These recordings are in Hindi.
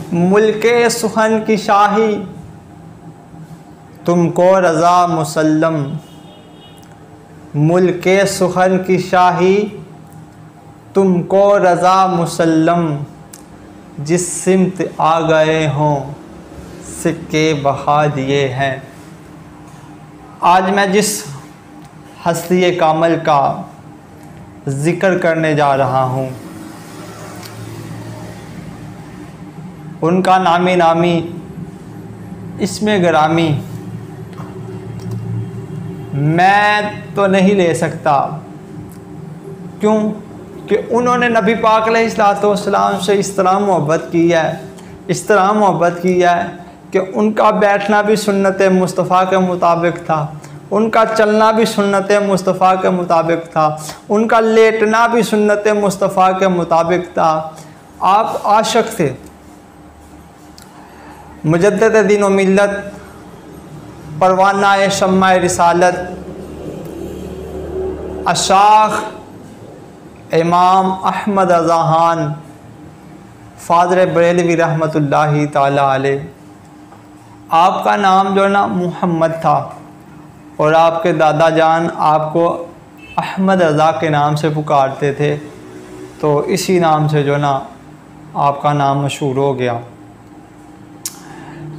मुल्के सुखन की शाही तुमको रज़ा मुसल्लम, मुल्के सुखन की शाही तुमको रज़ा मुसल्लम, जिस सिमत आ गए हों सिक्के बहा दिए हैं। आज मैं जिस हस्ती कामल का ज़िक्र करने जा रहा हूँ उनका नामी नामी इसमें गिरामी मैं तो नहीं ले सकता, क्यों कि उन्होंने नबी पाक अलैहिस्सलाम से इस तरह मोहब्बत की है, इस तरह मोहब्बत की है कि उनका बैठना भी सुन्नत मुस्तफ़ा के मुताबिक था, उनका चलना भी सुन्नत मुस्तफ़ा के मुताबिक था, उनका लेटना भी सुन्नत मुस्तफ़ा के मुताबिक था। आप आशिक़ थे, मुजद्दिद दीन व मिल्लत, परवाना शम्मा रिसालत, अशाख इमाम अहमद रज़ा खान फ़ादर बरेलवी रहमतुल्लाहि ताला अलैह। आपका नाम जो ना मोहम्मद था और आपके दादा जान आपको अहमद रज़ा के नाम से पुकारते थे, तो इसी नाम से जो ना आपका नाम मशहूर हो गया।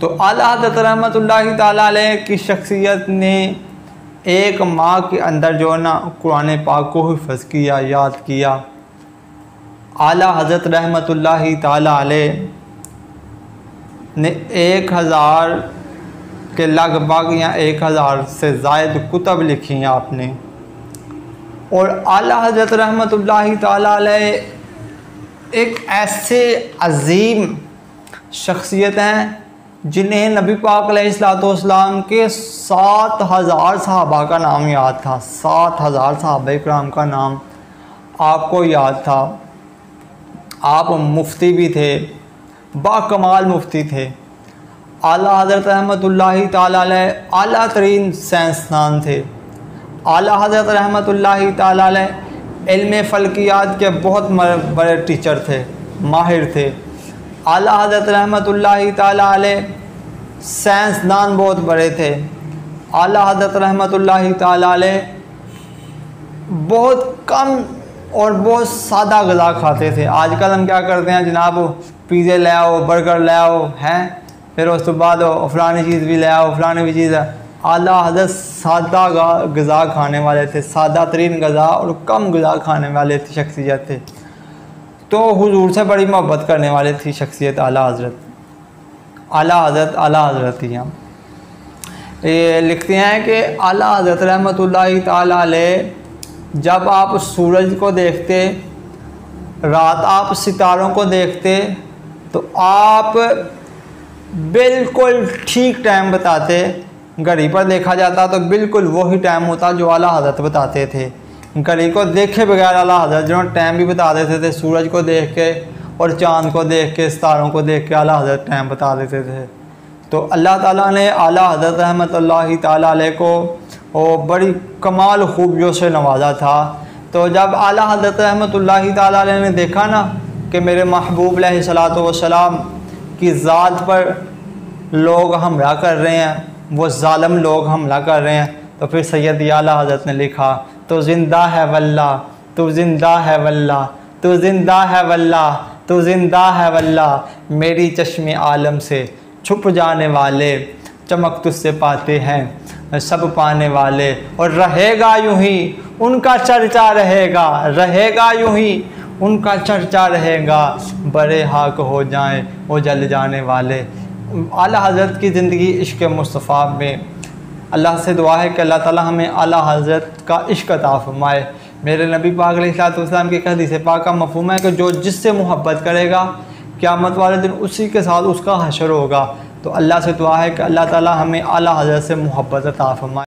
तो आला हज़रत रहमतुल्लाहि ताला अलैह की शख्सियत ने एक माह के अंदर जो ना कुरान पाक को हिफ़्ज़ किया, याद किया। आला हज़रत रहमतुल्लाहि ताला अलैह ने 1000 के लगभग या 1000 से ज़ायद कुतब लिखी हैं आपने। और आला हज़रत रहमतुल्लाहि ताला अलैह एक ऐसे अज़ीम शख्सियत हैं जिन्हें नबी पाक अलैहिस्सलाम के 7000 सहाबा का नाम याद था। 7000 सहाबा किराम का नाम आपको याद था। आप मुफ्ती भी थे, बाकमाल मुफ्ती थे। आला हज़रत रहमतुल्लाहि ताला अलैह आला तरीन साइंसदान थे। आला हज़रत रहमतुल्लाहि ताला अलैह इल्म फ़ल्कियात के बहुत बड़े टीचर थे, माहिर थे। आला हज़रत रहमतुल्लाहि ताला अलैह साइंसदान बहुत बड़े थे। आला हज़रत रहमतुल्लाहि ताला अलैह बहुत कम और बहुत सादा ग़िज़ा खाते थे। आजकल हम क्या करते हैं जनाब, पिज़्ज़े ले आओ, बर्गर ले आओ, हैं, फिर उस तो बाद फ़लानी चीज़ भी ले आओ, फ़लानी भी चीज़ है। आला हज़रत सादा ग़िज़ा खाने वाले थे, सादा तरीन ग़िज़ा और कम ग़िज़ा खाने वाले शख्सियत थे। तो हुजूर से बड़ी मोहब्बत करने वाले थी शख्सियत आला हज़रत ही। हम ये लिखते हैं कि आला हज़रत रहमतुल्लाहि ताला अलैह जब आप सूरज को देखते, रात आप सितारों को देखते, तो आप बिल्कुल ठीक टाइम बताते। घड़ी पर देखा जाता तो बिल्कुल वही टाइम होता जो आला हज़रत बताते थे। घड़ी को देखे बगैर आला हज़रत जो टाइम भी बता देते थे। सूरज को देख के और चाँद को देख के, सितारों को देख के आला हज़रत टाइम बता देते थे। तो अल्लाह ताला ने आला हज़रत रहमतुल्लाहि ताला अलैह को वो बड़ी कमाल खूबियों से नवाजा था। तो जब आला हज़रत रहमतुल्लाहि ताला अलैह ने देखा ना कि मेरे महबूब अलैहिस्सलातु वस्सलाम की ज़ात पर लोग हमला कर रहे हैं, वो ज़ालिम लोग हमला कर रहे हैं, तो फिर सैयद आला हज़रत ने लिखा, तो ज़िंदा है वल्लाह, तो ज़िंदा है वल्लाह, तो ज़िंदा है वल्लाह, तो ज़िंदा है वल्लाह, मेरी चश्मे आलम से छुप जाने वाले चमक तुझसे पाते हैं सब पाने वाले। और रहेगा यूं ही उनका चर्चा रहेगा, रहेगा यूं ही उनका चर्चा रहेगा, बड़े हाक हो जाएं वो जल जाने वाले। आला हज़रत की ज़िंदगी इश्क़ मुस्तफ़ा में अल्लाह से दुआ है कि अल्लाह ताला हमें आला हज़रत का इश्क़ अता फ़रमाए। मेरे नबी पाक अलैहिस्सलाम की हदीस पाक का मफ़हूम है कि जो जिससे मोहब्बत करेगा क़यामत वाले दिन उसी के साथ उसका हशर होगा। तो अल्लाह से दुआ है कि अल्लाह ताला हमें आला हज़रत से मोहब्बत अता फ़रमाए।